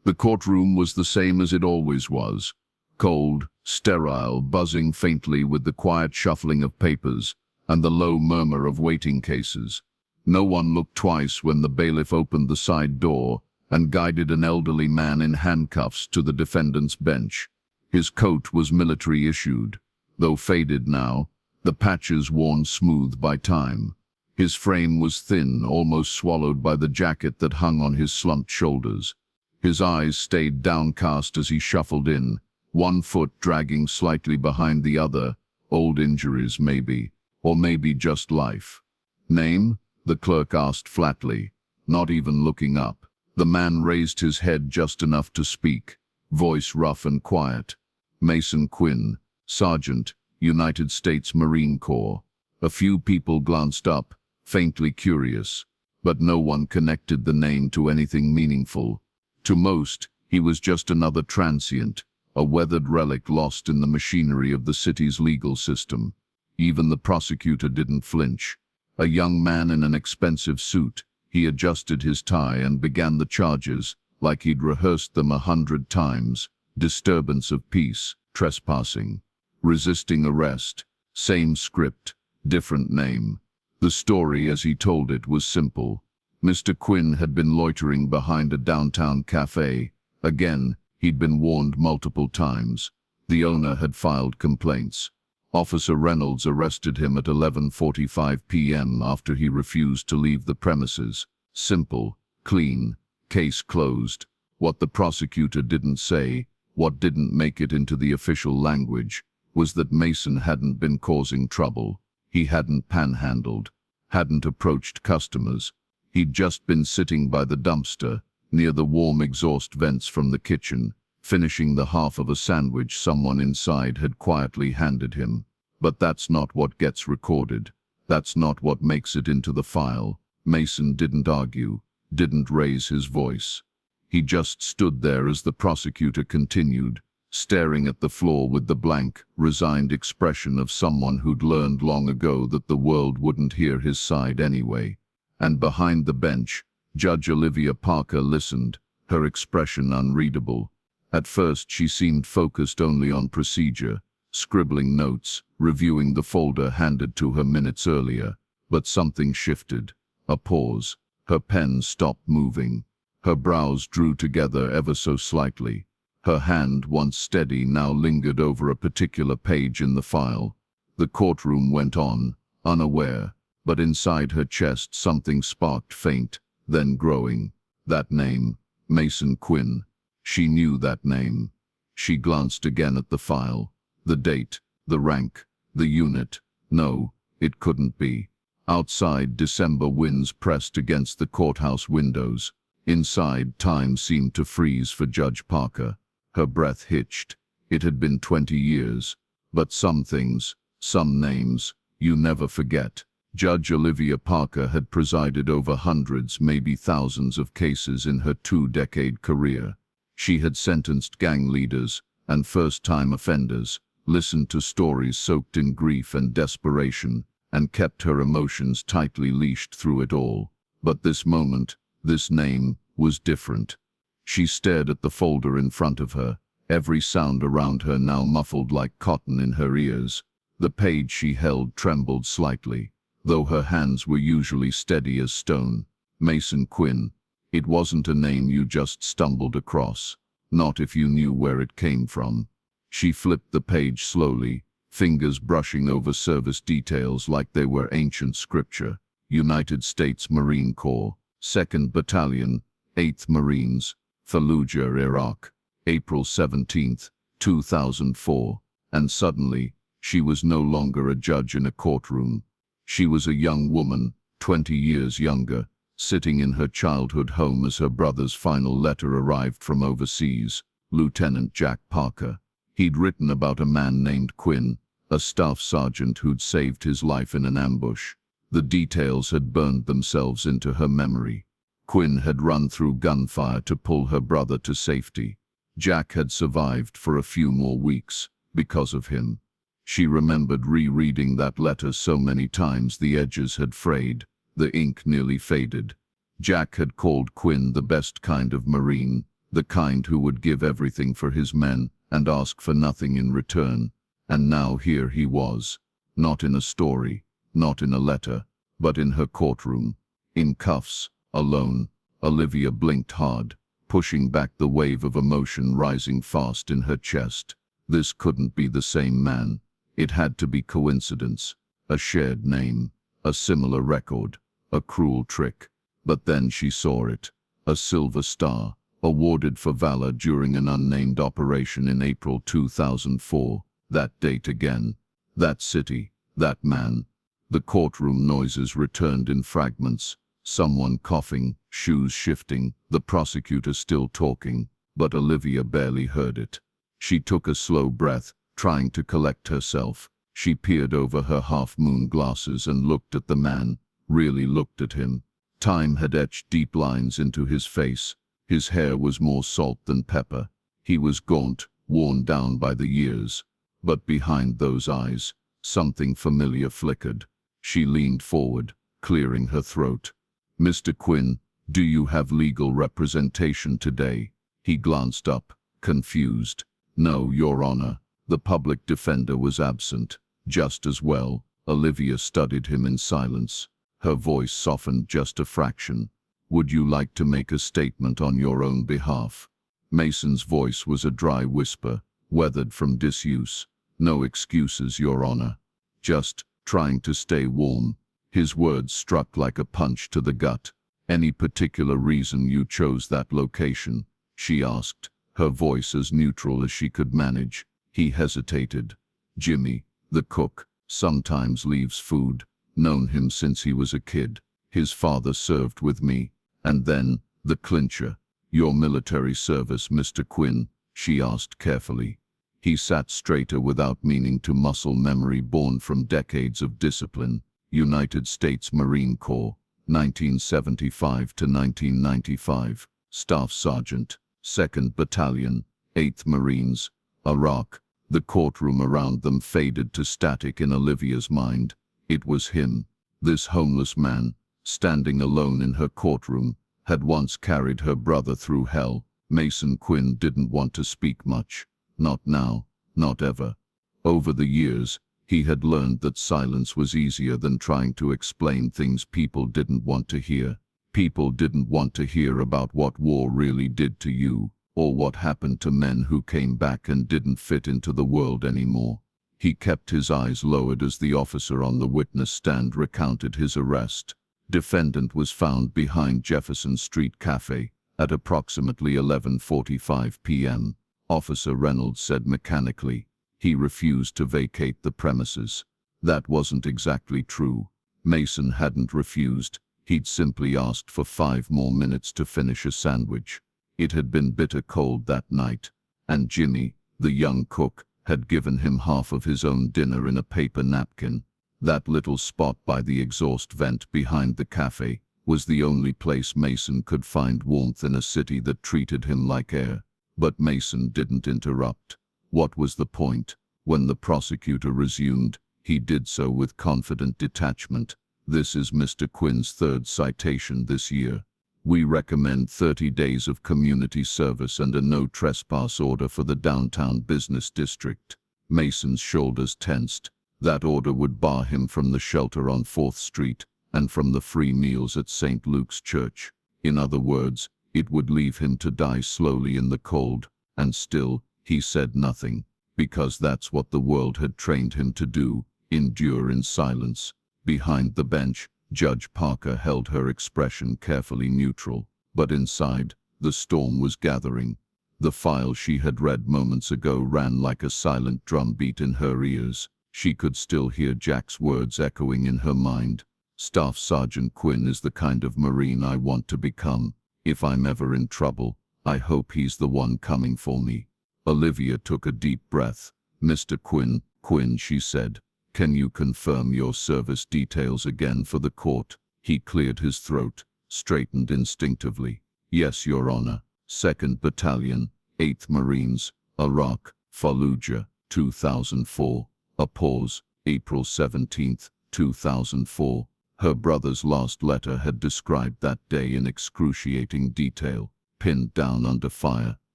The courtroom was the same as it always was. Cold, sterile, buzzing faintly with the quiet shuffling of papers and the low murmur of waiting cases. No one looked twice when the bailiff opened the side door and guided an elderly man in handcuffs to the defendant's bench. His coat was military-issued, though faded now, the patches worn smooth by time. His frame was thin, almost swallowed by the jacket that hung on his slumped shoulders. His eyes stayed downcast as he shuffled in, one foot dragging slightly behind the other. Old injuries, maybe, or maybe just life. Name? The clerk asked flatly, not even looking up. The man raised his head just enough to speak, voice rough and quiet. Mason Quinn, Sergeant, United States Marine Corps. A few people glanced up, faintly curious, but no one connected the name to anything meaningful. To most, he was just another transient, a weathered relic lost in the machinery of the city's legal system. Even the prosecutor didn't flinch. A young man in an expensive suit, he adjusted his tie and began the charges, like he'd rehearsed them 100 times. Disturbance of peace, trespassing, resisting arrest, same script, different name. The story, as he told it, was simple. Mr. Quinn had been loitering behind a downtown cafe. Again, he'd been warned multiple times. The owner had filed complaints. Officer Reynolds arrested him at 11:45 p.m. after he refused to leave the premises. Simple, clean, case closed. What the prosecutor didn't say, what didn't make it into the official language, was that Mason hadn't been causing trouble. He hadn't panhandled, hadn't approached customers. He'd just been sitting by the dumpster, near the warm exhaust vents from the kitchen, finishing the half of a sandwich someone inside had quietly handed him. But that's not what gets recorded. That's not what makes it into the file. Mason didn't argue, didn't raise his voice. He just stood there as the prosecutor continued, staring at the floor with the blank, resigned expression of someone who'd learned long ago that the world wouldn't hear his side anyway. And behind the bench, Judge Olivia Parker listened, her expression unreadable. At first she seemed focused only on procedure, scribbling notes, reviewing the folder handed to her minutes earlier. But something shifted. A pause. Her pen stopped moving. Her brows drew together ever so slightly. Her hand, once steady, now lingered over a particular page in the file. The courtroom went on, unaware, but inside her chest something sparked faint, then growing. That name, Mason Quinn. She knew that name. She glanced again at the file. The date, the rank, the unit. No, it couldn't be. Outside, December winds pressed against the courthouse windows. Inside, time seemed to freeze for Judge Parker. Her breath hitched. It had been 20 years. But some things, some names, you never forget. Judge Olivia Parker had presided over hundreds, maybe thousands of cases in her 2-decade career. She had sentenced gang leaders and first-time offenders, listened to stories soaked in grief and desperation, and kept her emotions tightly leashed through it all. But this moment, this name, was different. She stared at the folder in front of her, every sound around her now muffled like cotton in her ears. The page she held trembled slightly, though her hands were usually steady as stone. Mason Quinn. It wasn't a name you just stumbled across, not if you knew where it came from. She flipped the page slowly, fingers brushing over service details like they were ancient scripture. United States Marine Corps, 2nd Battalion, 8th Marines, Fallujah, Iraq, April 17, 2004. And suddenly, she was no longer a judge in a courtroom. She was a young woman, 20 years younger, sitting in her childhood home as her brother's final letter arrived from overseas. Lieutenant Jack Parker. He'd written about a man named Quinn, a staff sergeant who'd saved his life in an ambush. The details had burned themselves into her memory. Quinn had run through gunfire to pull her brother to safety. Jack had survived for a few more weeks, because of him. She remembered rereading that letter so many times the edges had frayed, the ink nearly faded. Jack had called Quinn the best kind of Marine, the kind who would give everything for his men and ask for nothing in return. And now here he was, not in a story, not in a letter, but in her courtroom, in cuffs, alone. Olivia blinked hard, pushing back the wave of emotion rising fast in her chest. This couldn't be the same man. It had to be coincidence, a shared name, a similar record, a cruel trick. But then she saw it, a silver star, awarded for valor during an unnamed operation in April 2004. That date again, that city, that man. The courtroom noises returned in fragments. Someone coughing, shoes shifting, the prosecutor still talking, but Olivia barely heard it. She took a slow breath, trying to collect herself. She peered over her half-moon glasses and looked at the man, really looked at him. Time had etched deep lines into his face. His hair was more salt than pepper. He was gaunt, worn down by the years. But behind those eyes, something familiar flickered. She leaned forward, clearing her throat. "Mr. Quinn, do you have legal representation today?" He glanced up, confused. "No, Your Honor." The public defender was absent. Just as well. Olivia studied him in silence. Her voice softened just a fraction. "Would you like to make a statement on your own behalf?" Mason's voice was a dry whisper, weathered from disuse. "No excuses, Your Honor. Just trying to stay warm." His words struck like a punch to the gut. "Any particular reason you chose that location?" she asked, her voice as neutral as she could manage. He hesitated. "Jimmy, the cook, sometimes leaves food. Known him since he was a kid. His father served with me." And then, the clincher. "Your military service, Mr. Quinn?" she asked carefully. He sat straighter without meaning to muscle memory born from decades of discipline. "United States Marine Corps, 1975 to 1995, Staff Sergeant, 2nd Battalion, 8th Marines, Iraq." The courtroom around them faded to static in Olivia's mind. It was him. This homeless man, standing alone in her courtroom, had once carried her brother through hell. Mason Quinn didn't want to speak much. Not now, not ever. Over the years, he had learned that silence was easier than trying to explain things people didn't want to hear. People didn't want to hear about what war really did to you, or what happened to men who came back and didn't fit into the world anymore. He kept his eyes lowered as the officer on the witness stand recounted his arrest. Defendant was found behind Jefferson Street Cafe at approximately 11:45 p.m. Officer Reynolds said mechanically. He refused to vacate the premises. That wasn't exactly true. Mason hadn't refused. He'd simply asked for 5 more minutes to finish a sandwich. It had been bitter cold that night, and Jimmy, the young cook, had given him half of his own dinner in a paper napkin. That little spot by the exhaust vent behind the cafe was the only place Mason could find warmth in a city that treated him like air. But Mason didn't interrupt. What was the point? When the prosecutor resumed, he did so with confident detachment. "This is Mr. Quinn's 3rd citation this year. We recommend 30 days of community service and a no trespass order for the downtown business district." Mason's shoulders tensed. That order would bar him from the shelter on 4th Street and from the free meals at St. Luke's Church. In other words, it would leave him to die slowly in the cold. And still, he said nothing, because that's what the world had trained him to do, endure in silence. Behind the bench, Judge Parker held her expression carefully neutral, but inside, the storm was gathering. The file she had read moments ago ran like a silent drumbeat in her ears. She could still hear Jack's words echoing in her mind. "Staff Sergeant Quinn is the kind of Marine I want to become. If I'm ever in trouble, I hope he's the one coming for me." Olivia took a deep breath. "Mr. Quinn," she said, "can you confirm your service details again for the court?" He cleared his throat, straightened instinctively. "Yes, Your Honor. 2nd Battalion, 8th Marines, Iraq, Fallujah, 2004. A pause. April 17, 2004. Her brother's last letter had described that day in excruciating detail. pinned down under fire,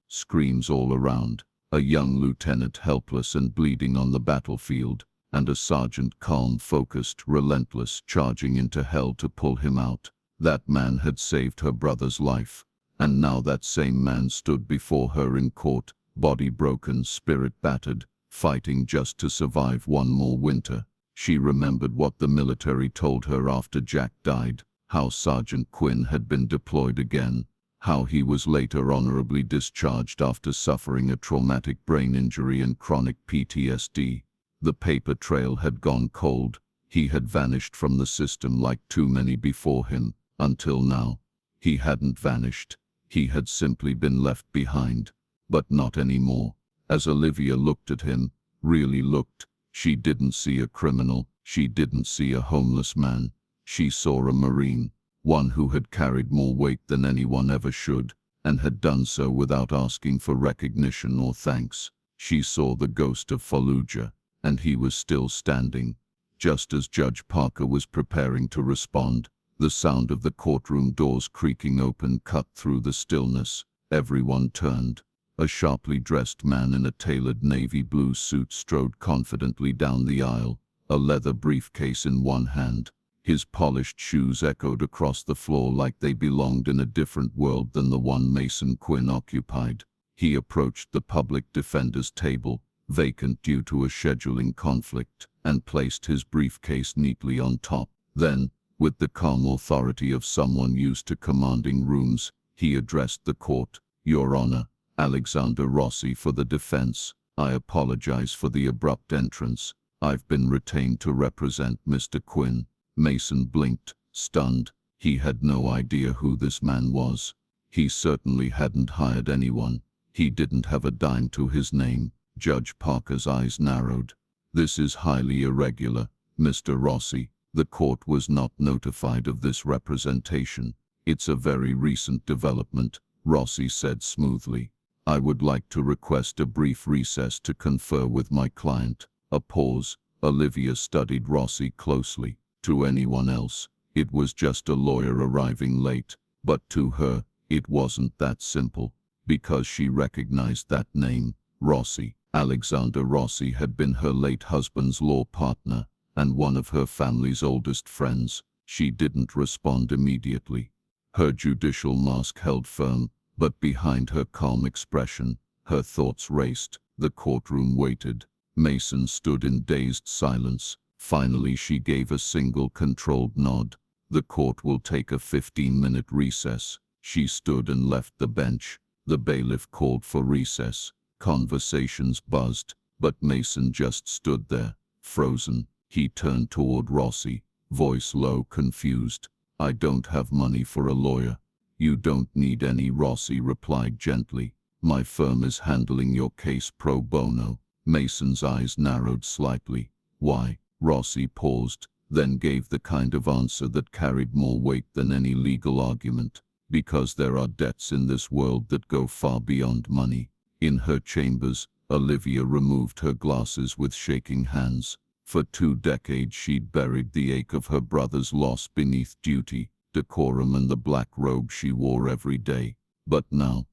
screams all around, a young lieutenant helpless and bleeding on the battlefield, and a sergeant calm, focused, relentless, charging into hell to pull him out. That man had saved her brother's life, and now that same man stood before her in court, body broken, spirit battered, fighting just to survive one more winter. She remembered what the military told her after Jack died, how Sergeant Quinn had been deployed again, how he was later honorably discharged after suffering a traumatic brain injury and chronic PTSD. The paper trail had gone cold. He had vanished from the system like too many before him. Until now, he hadn't vanished. He had simply been left behind. But not anymore. As Olivia looked at him, really looked, she didn't see a criminal. She didn't see a homeless man. She saw a Marine, one who had carried more weight than anyone ever should, and had done so without asking for recognition or thanks. She saw the ghost of Fallujah, and he was still standing. Just as Judge Parker was preparing to respond, the sound of the courtroom doors creaking open cut through the stillness. Everyone turned. A sharply dressed man in a tailored navy blue suit strode confidently down the aisle, a leather briefcase in one hand. His polished shoes echoed across the floor like they belonged in a different world than the one Mason Quinn occupied. He approached the public defender's table, vacant due to a scheduling conflict, and placed his briefcase neatly on top. Then, with the calm authority of someone used to commanding rooms, he addressed the court. "Your Honor, Alexander Rossi for the defense. I apologize for the abrupt entrance. I've been retained to represent Mr. Quinn." Mason blinked, stunned. He had no idea who this man was. He certainly hadn't hired anyone. He didn't have a dime to his name. Judge Parker's eyes narrowed. "This is highly irregular, Mr. Rossi. The court was not notified of this representation. It's a very recent development," Rossi said smoothly. "I would like to request a brief recess to confer with my client." A pause. Olivia studied Rossi closely. To anyone else, it was just a lawyer arriving late, but to her, it wasn't that simple, because she recognized that name, Rossi. Alexander Rossi had been her late husband's law partner, and one of her family's oldest friends. She didn't respond immediately. Her judicial mask held firm, but behind her calm expression, her thoughts raced. The courtroom waited. Mason stood in dazed silence. Finally, she gave a single controlled nod. "The court will take a 15-minute recess." She stood and left the bench. The bailiff called for recess. Conversations buzzed, but Mason just stood there, frozen. He turned toward Rossi, voice low, confused. "I don't have money for a lawyer." "You don't need any," Rossi replied gently. "My firm is handling your case pro bono." Mason's eyes narrowed slightly. "Why?" Rossi paused, then gave the kind of answer that carried more weight than any legal argument. "Because there are debts in this world that go far beyond money." In her chambers, Olivia removed her glasses with shaking hands. For 2 decades she'd buried the ache of her brother's loss beneath duty, decorum, and the black robe she wore every day. But now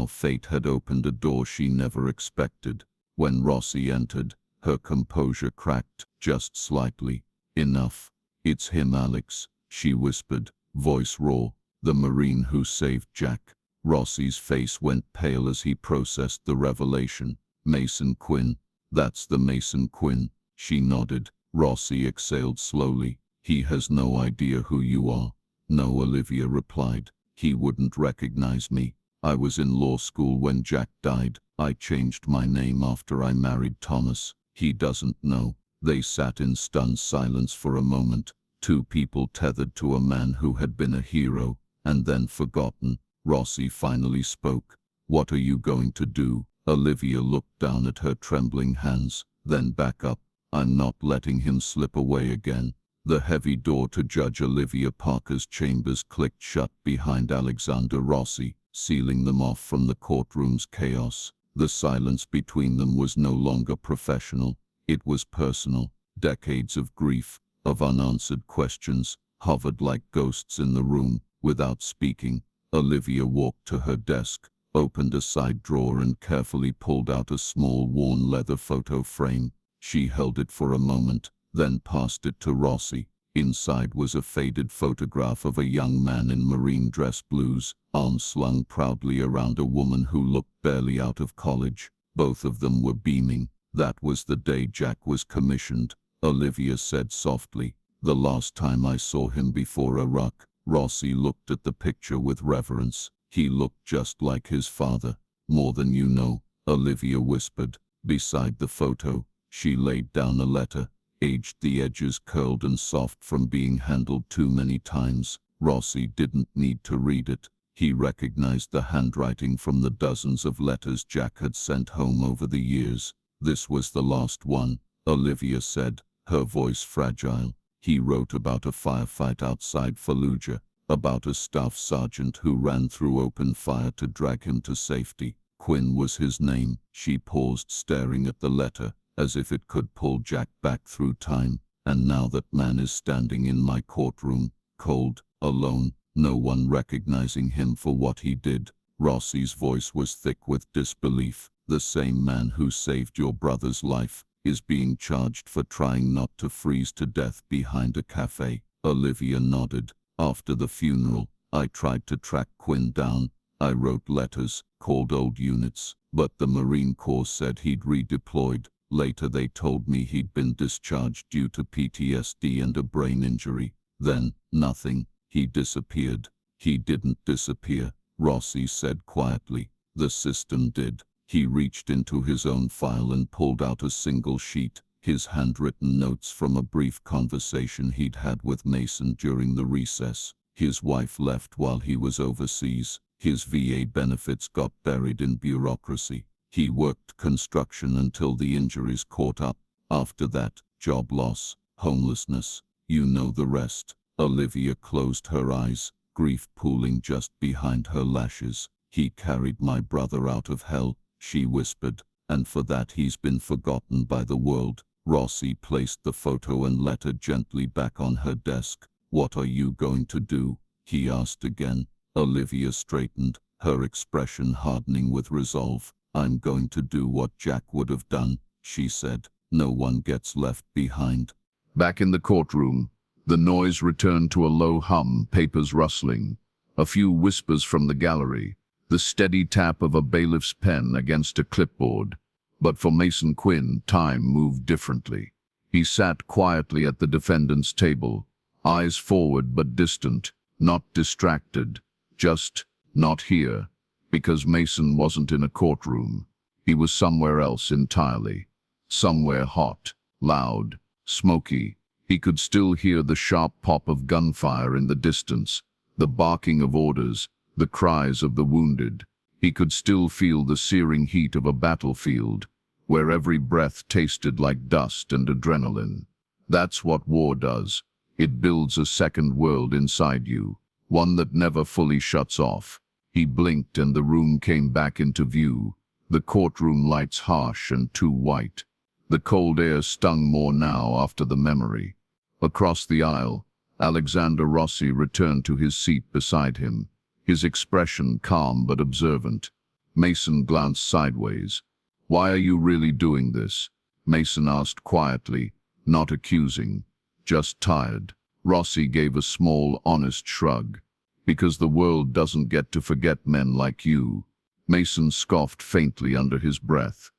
fate had opened a door she never expected. When Rossi entered, her composure cracked, just slightly. "Enough. It's him, Alex," she whispered, voice raw. "The Marine who saved Jack." Rossi's face went pale as he processed the revelation. "Mason Quinn. That's the Mason Quinn." She nodded. Rossi exhaled slowly. "He has no idea who you are." "No," Olivia replied. "He wouldn't recognize me. I was in law school when Jack died. I changed my name after I married Thomas. He doesn't know." They sat in stunned silence for a moment. Two people tethered to a man who had been a hero, and then forgotten. Rossi finally spoke. "What are you going to do?" Olivia looked down at her trembling hands, then back up. "I'm not letting him slip away again." The heavy door to Judge Olivia Parker's chambers clicked shut behind Alexander Rossi, sealing them off from the courtroom's chaos. The silence between them was no longer professional. It was personal. Decades of grief, of unanswered questions, hovered like ghosts in the room. Without speaking, Olivia walked to her desk, opened a side drawer and carefully pulled out a small worn leather photo frame. She held it for a moment, then passed it to Rossi. Inside was a faded photograph of a young man in marine dress blues, arms slung proudly around a woman who looked barely out of college. Both of them were beaming. That was the day Jack was commissioned, Olivia said softly. The last time I saw him before Iraq. Rossi looked at the picture with reverence. He looked just like his father. More than you know, Olivia whispered. Beside the photo, she laid down a letter, aged, the edges curled and soft from being handled too many times. Rossi didn't need to read it. He recognized the handwriting from the dozens of letters Jack had sent home over the years. This was the last one, Olivia said, her voice fragile. He wrote about a firefight outside Fallujah, about a staff sergeant who ran through open fire to drag him to safety. Quinn was his name. She paused, staring at the letter, as if it could pull Jack back through time. And now that man is standing in my courtroom, cold, alone, no one recognizing him for what he did. Rossi's voice was thick with disbelief. The same man who saved your brother's life is being charged for trying not to freeze to death behind a cafe. Olivia nodded. After the funeral, I tried to track Quinn down. I wrote letters, called old units, but the Marine Corps said he'd redeployed. Later they told me he'd been discharged due to PTSD and a brain injury. Then, nothing. He disappeared. He didn't disappear, Rossi said quietly. The system did. He reached into his own file and pulled out a single sheet, his handwritten notes from a brief conversation he'd had with Mason during the recess. His wife left while he was overseas. His VA benefits got buried in bureaucracy. He worked construction until the injuries caught up. After that, job loss, homelessness. You know the rest. Olivia closed her eyes, grief pooling just behind her lashes. He carried my brother out of hell, she whispered, and for that he's been forgotten by the world. Rossi placed the photo and letter gently back on her desk. What are you going to do? He asked again. Olivia straightened, her expression hardening with resolve. I'm going to do what Jack would have done, she said. No one gets left behind. Back in the courtroom, the noise returned to a low hum, papers rustling, a few whispers from the gallery, the steady tap of a bailiff's pen against a clipboard. But for Mason Quinn, time moved differently. He sat quietly at the defendant's table, eyes forward but distant, not distracted, just not here, because Mason wasn't in a courtroom. He was somewhere else entirely, somewhere hot, loud, smoky. He could still hear the sharp pop of gunfire in the distance, the barking of orders, the cries of the wounded. He could still feel the searing heat of a battlefield, where every breath tasted like dust and adrenaline. That's what war does. It builds a second world inside you, one that never fully shuts off. He blinked and the room came back into view, the courtroom lights harsh and too white. The cold air stung more now after the memory. Across the aisle, Alexander Rossi returned to his seat beside him, his expression calm but observant. Mason glanced sideways. "Why are you really doing this?" Mason asked quietly, not accusing, just tired. Rossi gave a small, honest shrug. "Because the world doesn't get to forget men like you." Mason scoffed faintly under his breath.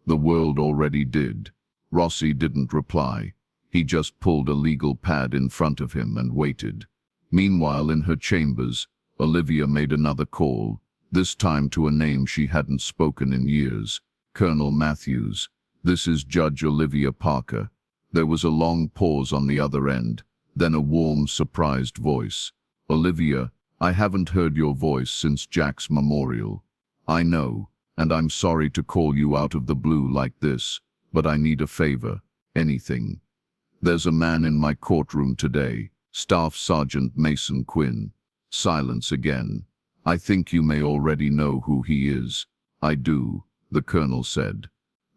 "The world already did." Rossi didn't reply. He just pulled a legal pad in front of him and waited. Meanwhile, in her chambers, Olivia made another call, this time to a name she hadn't spoken in years. "Colonel Matthews, this is Judge Olivia Parker." There was a long pause on the other end, then a warm, surprised voice. "Olivia, I haven't heard your voice since Jack's memorial. I know, and I'm sorry to call you out of the blue like this, but I need a favor, anything. There's a man in my courtroom today, Staff Sergeant Mason Quinn." Silence again. "I think you may already know who he is." "I do," the colonel said.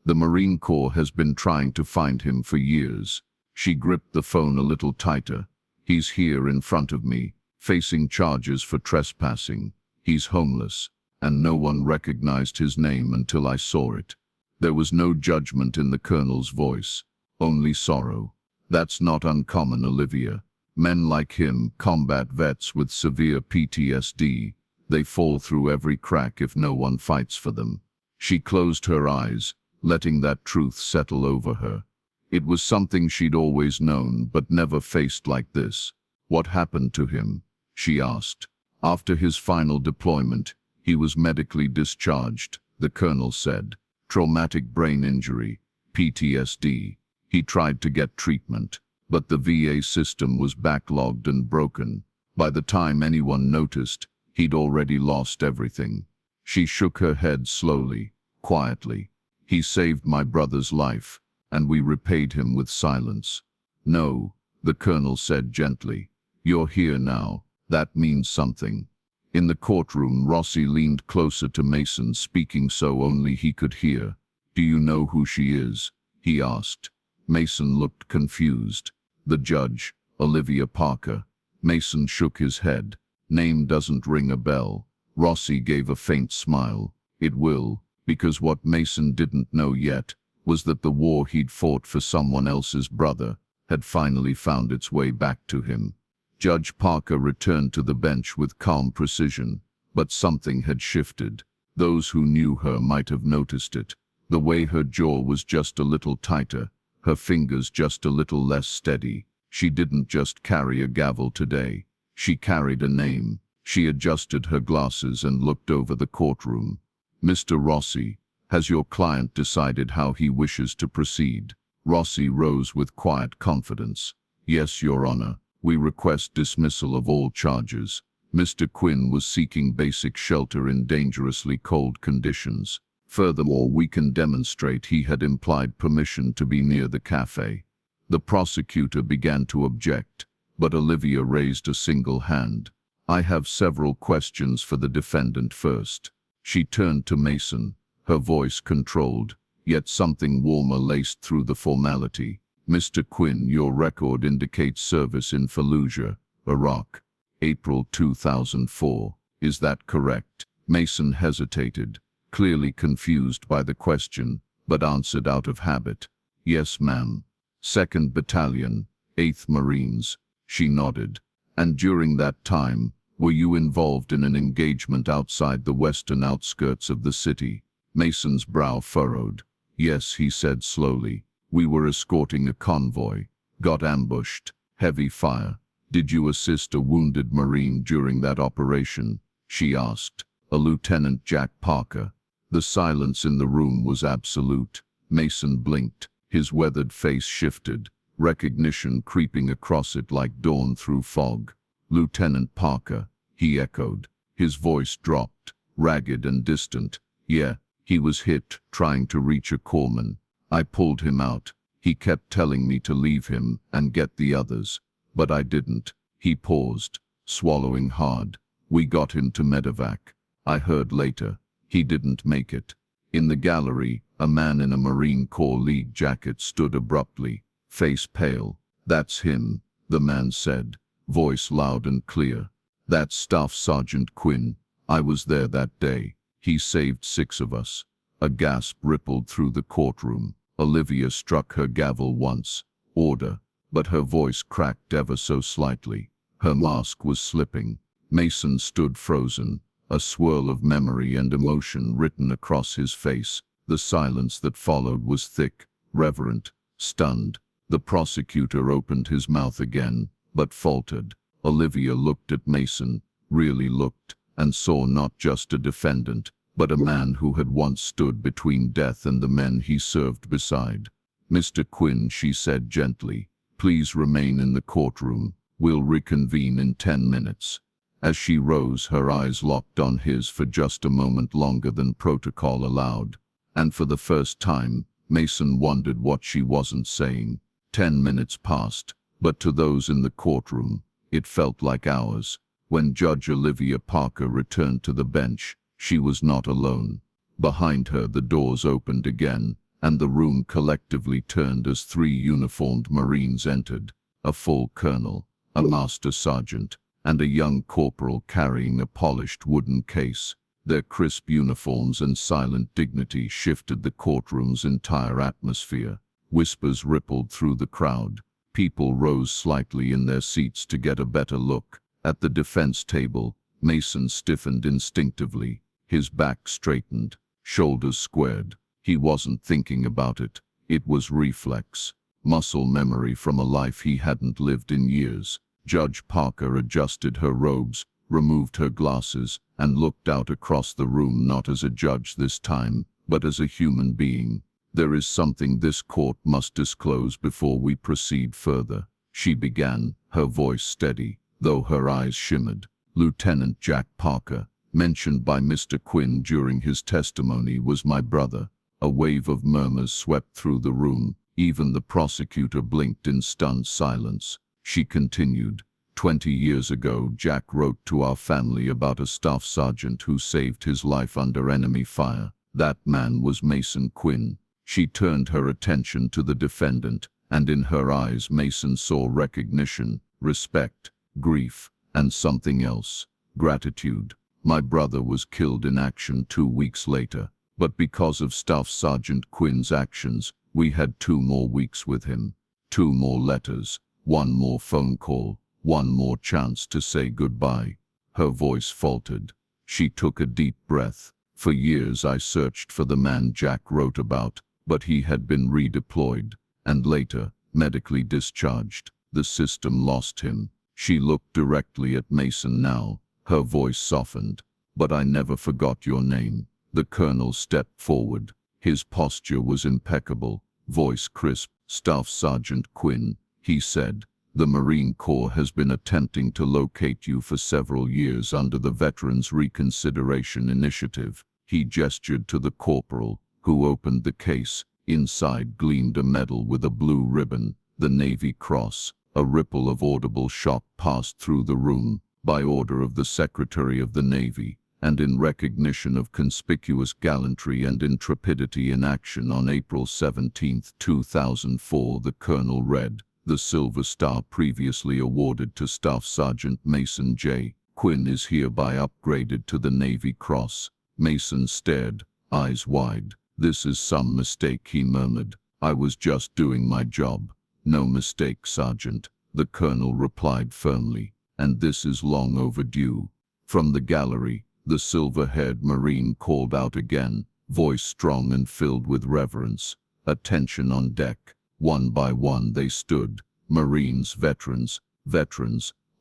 "The Marine Corps has been trying to find him for years." She gripped the phone a little tighter. "He's here in front of me, facing charges for trespassing. He's homeless, and no one recognized his name until I saw it. There was no judgment in the colonel's voice, only sorrow. That's not uncommon, Olivia. Men like him, combat vets with severe PTSD, they fall through every crack if no one fights for them. She closed her eyes, letting that truth settle over her. It was something she'd always known, but never faced like this. What happened to him? She asked. After his final deployment, he was medically discharged, the colonel said. Traumatic brain injury, PTSD. He tried to get treatment, but the VA system was backlogged and broken. By the time anyone noticed, he'd already lost everything. She shook her head slowly, quietly. He saved my brother's life, and we repaid him with silence. No, the colonel said gently. You're here now. That means something. In the courtroom, Rossi leaned closer to Mason, speaking so only he could hear. Do you know who she is? He asked. Mason looked confused. The judge, Olivia Parker. Mason shook his head. Name doesn't ring a bell. Rossi gave a faint smile. It will, because what Mason didn't know yet was that the war he'd fought for someone else's brother had finally found its way back to him. Judge Parker returned to the bench with calm precision, but something had shifted. Those who knew her might have noticed it. The way her jaw was just a little tighter, her fingers just a little less steady. She didn't just carry a gavel today. She carried a name. She adjusted her glasses and looked over the courtroom. Mr. Rossi, has your client decided how he wishes to proceed? Rossi rose with quiet confidence. Yes, Your Honor. We request dismissal of all charges. Mr. Quinn was seeking basic shelter in dangerously cold conditions. Furthermore, we can demonstrate he had implied permission to be near the cafe. The prosecutor began to object, but Olivia raised a single hand. I have several questions for the defendant first. She turned to Mason, her voice controlled, yet something warmer laced through the formality. Mr. Quinn, your record indicates service in Fallujah, Iraq, April 2004. Is that correct? Mason hesitated, clearly confused by the question, but answered out of habit. Yes, ma'am. 2nd Battalion, 8th Marines. She nodded. And during that time, were you involved in an engagement outside the western outskirts of the city? Mason's brow furrowed. Yes, he said slowly. We were escorting a convoy. Got ambushed. Heavy fire. Did you assist a wounded Marine during that operation? She asked. A Lieutenant Jack Parker. The silence in the room was absolute. Mason blinked. His weathered face shifted, recognition creeping across it like dawn through fog. Lieutenant Parker, he echoed. His voice dropped, ragged and distant. Yeah, he was hit, trying to reach a corpsman. I pulled him out. He kept telling me to leave him and get the others. But I didn't. He paused, swallowing hard. We got him to medevac. I heard later. He didn't make it. In the gallery, a man in a Marine Corps League jacket stood abruptly, face pale. That's him, the man said, voice loud and clear. That's Staff Sergeant Quinn. I was there that day. He saved 6 of us. A gasp rippled through the courtroom. Olivia struck her gavel once. Order. But her voice cracked ever so slightly. Her mask was slipping. Mason stood frozen, a swirl of memory and emotion written across his face. The silence that followed was thick, reverent, stunned. The prosecutor opened his mouth again, but faltered. Olivia looked at Mason, really looked, and saw not just a defendant, but a man who had once stood between death and the men he served beside. Mr. Quinn, she said gently, please remain in the courtroom. We'll reconvene in 10 minutes. As she rose, her eyes locked on his for just a moment longer than protocol allowed. And for the first time, Mason wondered what she wasn't saying. 10 minutes passed, but to those in the courtroom, it felt like hours. When Judge Olivia Parker returned to the bench, she was not alone. Behind her, the doors opened again, and the room collectively turned as 3 uniformed Marines entered. A full colonel, a master sergeant, and a young corporal carrying a polished wooden case. Their crisp uniforms and silent dignity shifted the courtroom's entire atmosphere. Whispers rippled through the crowd. People rose slightly in their seats to get a better look. At the defense table, Mason stiffened instinctively, his back straightened, shoulders squared. He wasn't thinking about it. It was reflex, muscle memory from a life he hadn't lived in years. Judge Parker adjusted her robes, removed her glasses, and looked out across the room, not as a judge this time, but as a human being. "There is something this court must disclose before we proceed further," she began, her voice steady, though her eyes shimmered. "Lieutenant Jack Parker, mentioned by Mr. Quinn during his testimony, was my brother." A wave of murmurs swept through the room. Even the prosecutor blinked in stunned silence. She continued, 20 years ago, Jack wrote to our family about a staff sergeant who saved his life under enemy fire. That man was Mason Quinn." She turned her attention to the defendant, and in her eyes Mason saw recognition, respect, grief, and something else, gratitude. "My brother was killed in action 2 weeks later, but because of Staff Sergeant Quinn's actions, we had 2 more weeks with him. 2 more letters, 1 more phone call, 1 more chance to say goodbye." Her voice faltered. She took a deep breath. "For years I searched for the man Jack wrote about, but he had been redeployed, and later, medically discharged. The system lost him." She looked directly at Mason now, her voice softened. "But I never forgot your name." The colonel stepped forward. His posture was impeccable, voice crisp. "Staff Sergeant Quinn," he said, "the Marine Corps has been attempting to locate you for several years under the Veterans Reconsideration Initiative." He gestured to the corporal, who opened the case. Inside gleamed a medal with a blue ribbon, the Navy Cross. A ripple of audible shock passed through the room. "By order of the Secretary of the Navy, and in recognition of conspicuous gallantry and intrepidity in action on April 17, 2004, the colonel read, "The Silver Star previously awarded to Staff Sergeant Mason J. Quinn is hereby upgraded to the Navy Cross." Mason stared, eyes wide. "This is some mistake," he murmured. "I was just doing my job." "No mistake, Sergeant," the colonel replied firmly, "and this is long overdue." From the gallery, the silver-haired Marine called out again, voice strong and filled with reverence. "Attention on deck." One by one they stood, Marines, veterans,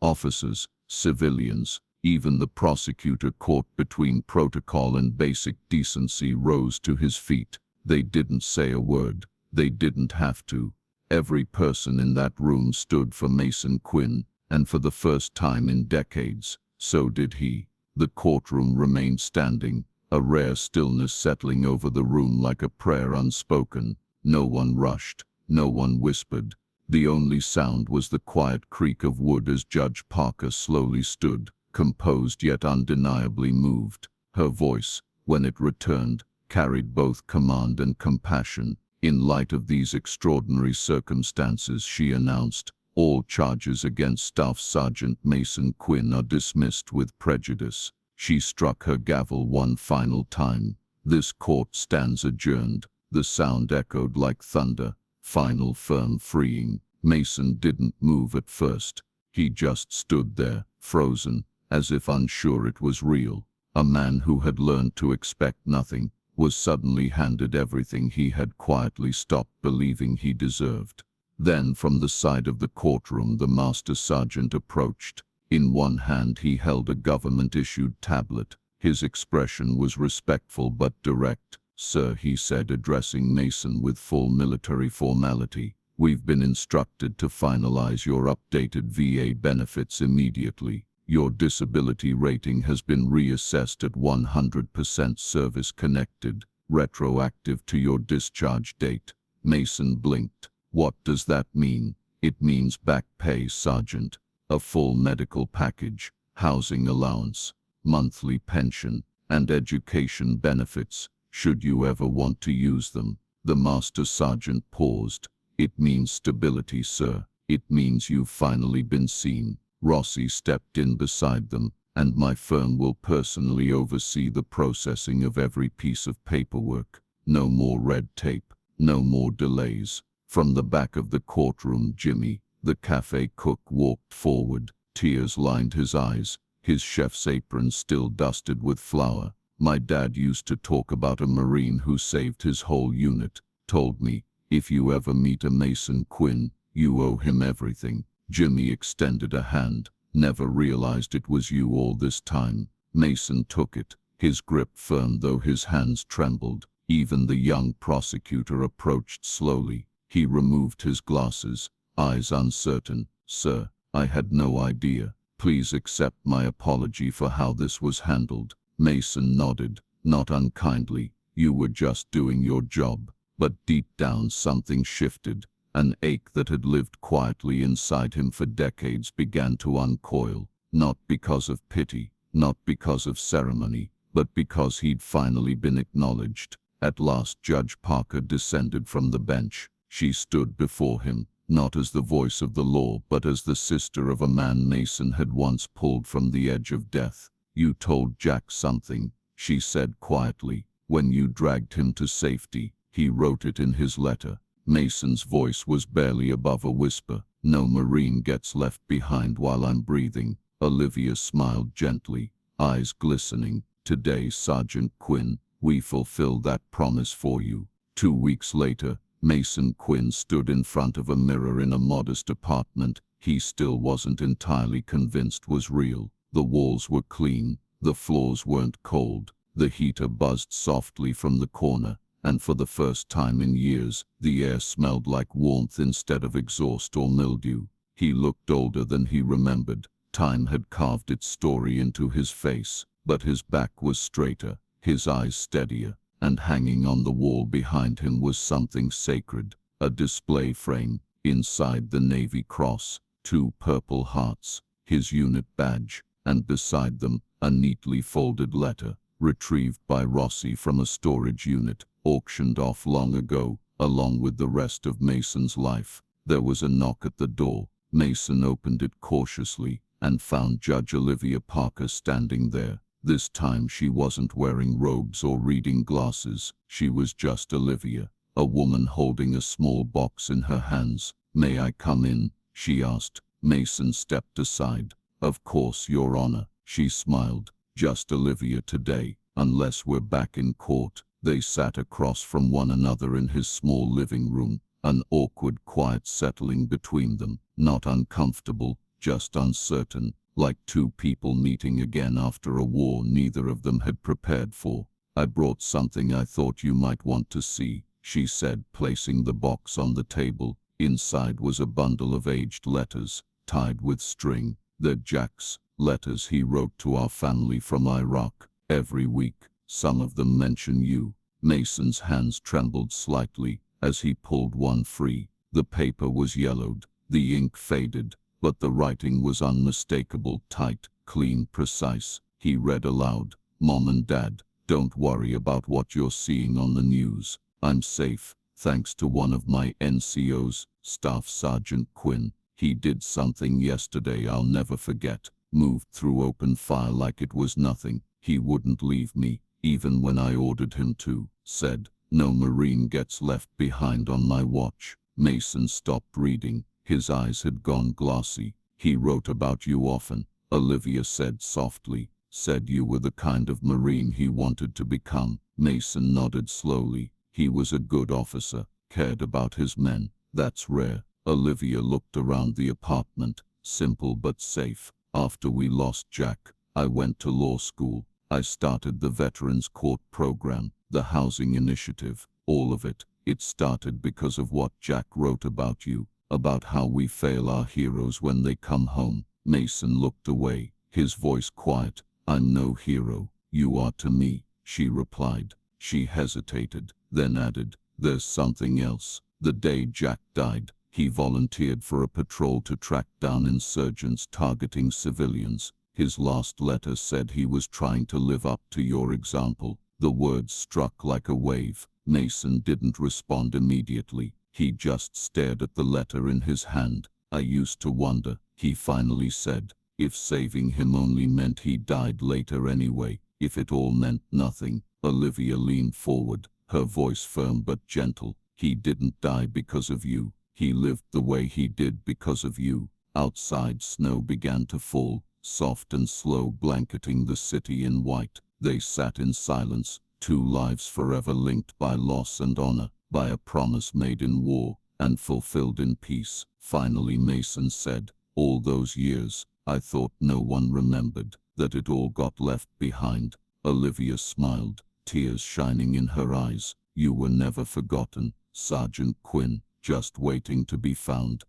officers, civilians. Even the prosecutor, caught between protocol and basic decency, rose to his feet. They didn't say a word. They didn't have to. Every person in that room stood for Mason Quinn, and for the first time in decades, so did he. The courtroom remained standing, a rare stillness settling over the room like a prayer unspoken. No one rushed, no one whispered. The only sound was the quiet creak of wood as Judge Parker slowly stood, composed yet undeniably moved. Her voice, when it returned, carried both command and compassion. "In light of these extraordinary circumstances," she announced, "all charges against Staff Sergeant Mason Quinn are dismissed with prejudice." She struck her gavel one final time. "This court stands adjourned." The sound echoed like thunder, final, firm, freeing. Mason didn't move at first. He just stood there, frozen, as if unsure it was real. A man who had learned to expect nothing was suddenly handed everything he had quietly stopped believing he deserved. Then from the side of the courtroom the master sergeant approached. In one hand he held a government-issued tablet. His expression was respectful but direct. "Sir," he said, addressing Mason with full military formality, "we've been instructed to finalize your updated VA benefits immediately. Your disability rating has been reassessed at 100% service-connected, retroactive to your discharge date." Mason blinked. "What does that mean?" "It means back pay, Sergeant. A full medical package, housing allowance, monthly pension, and education benefits, should you ever want to use them." The master sergeant paused. "It means stability, sir. It means you've finally been seen. Rossi stepped in beside them, and my firm will personally oversee the processing of every piece of paperwork. No more red tape, no more delays. From the back of the courtroom, Jimmy, the cafe cook, walked forward. Tears lined his eyes, his chef's apron still dusted with flour. My dad used to talk about a Marine who saved his whole unit. Told me, if you ever meet a Mason Quinn, you owe him everything. Jimmy extended a hand. Never realized it was you all this time. Mason took it, his grip firm though his hands trembled. Even the young prosecutor approached slowly. He removed his glasses, eyes uncertain. Sir, I had no idea. Please accept my apology for how this was handled. Mason nodded, not unkindly. You were just doing your job. But deep down something shifted. An ache that had lived quietly inside him for decades began to uncoil. Not because of pity, not because of ceremony, but because he'd finally been acknowledged. At last Judge Parker descended from the bench. She stood before him, not as the voice of the law, but as the sister of a man Mason had once pulled from the edge of death. You told Jack something, she said quietly, when you dragged him to safety. He wrote it in his letter. Mason's voice was barely above a whisper. No Marine gets left behind while I'm breathing. Olivia smiled gently, eyes glistening. Today, Sergeant Quinn, we fulfill that promise for you. 2 weeks later, Mason Quinn stood in front of a mirror in a modest apartment he still wasn't entirely convinced was real. The walls were clean, the floors weren't cold, the heater buzzed softly from the corner, and for the first time in years, the air smelled like warmth instead of exhaust or mildew. He looked older than he remembered. Time had carved its story into his face, but his back was straighter, his eyes steadier, and hanging on the wall behind him was something sacred, a display frame. Inside the Navy Cross, 2 purple hearts, his unit badge, and beside them, a neatly folded letter, retrieved by Rossi from a storage unit, auctioned off long ago, along with the rest of Mason's life. There was a knock at the door. Mason opened it cautiously, and found Judge Olivia Parker standing there. This time she wasn't wearing robes or reading glasses. She was just Olivia, a woman holding a small box in her hands. "May I come in?" she asked. Mason stepped aside. "Of course, Your Honor," she smiled. "Just Olivia today, unless we're back in court." They sat across from one another in his small living room, an awkward quiet settling between them. Not uncomfortable, just uncertain, like 2 people meeting again after a war neither of them had prepared for. "I brought something I thought you might want to see," she said, placing the box on the table. Inside was a bundle of aged letters, tied with string. "They're Jack's letters he wrote to our family from Iraq. Every week, some of them mention you." Mason's hands trembled slightly as he pulled one free. The paper was yellowed, the ink faded, but the writing was unmistakable, tight, clean, precise. He read aloud, "Mom and Dad, don't worry about what you're seeing on the news. I'm safe, thanks to one of my NCOs, Staff Sergeant Quinn. He did something yesterday I'll never forget. Moved through open fire like it was nothing. He wouldn't leave me, even when I ordered him to. Said, no Marine gets left behind on my watch." Mason stopped reading. His eyes had gone glassy. "He wrote about you often," Olivia said softly. "Said you were the kind of Marine he wanted to become." Mason nodded slowly. "He was a good officer, cared about his men. That's rare." Olivia looked around the apartment. "Simple but safe. After we lost Jack, I went to law school. I started the Veterans Court program, the housing initiative, all of it. It started because of what Jack wrote about you, about how we fail our heroes when they come home." Mason looked away, his voice quiet. "I'm no hero. You are to me," she replied. She hesitated, then added, "There's something else. The day Jack died, he volunteered for a patrol to track down insurgents targeting civilians. His last letter said he was trying to live up to your example." The words struck like a wave. Mason didn't respond immediately. He just stared at the letter in his hand. I used to wonder, he finally said, if saving him only meant he died later anyway, if it all meant nothing. Olivia leaned forward, her voice firm but gentle. He didn't die because of you. He lived the way he did because of you. Outside, snow began to fall, soft and slow, blanketing the city in white. They sat in silence, two lives forever linked by loss and honor, by a promise made in war and fulfilled in peace. Finally Mason said, all those years, I thought no one remembered, that it all got left behind. Olivia smiled, tears shining in her eyes. You were never forgotten, Sergeant Quinn, just waiting to be found.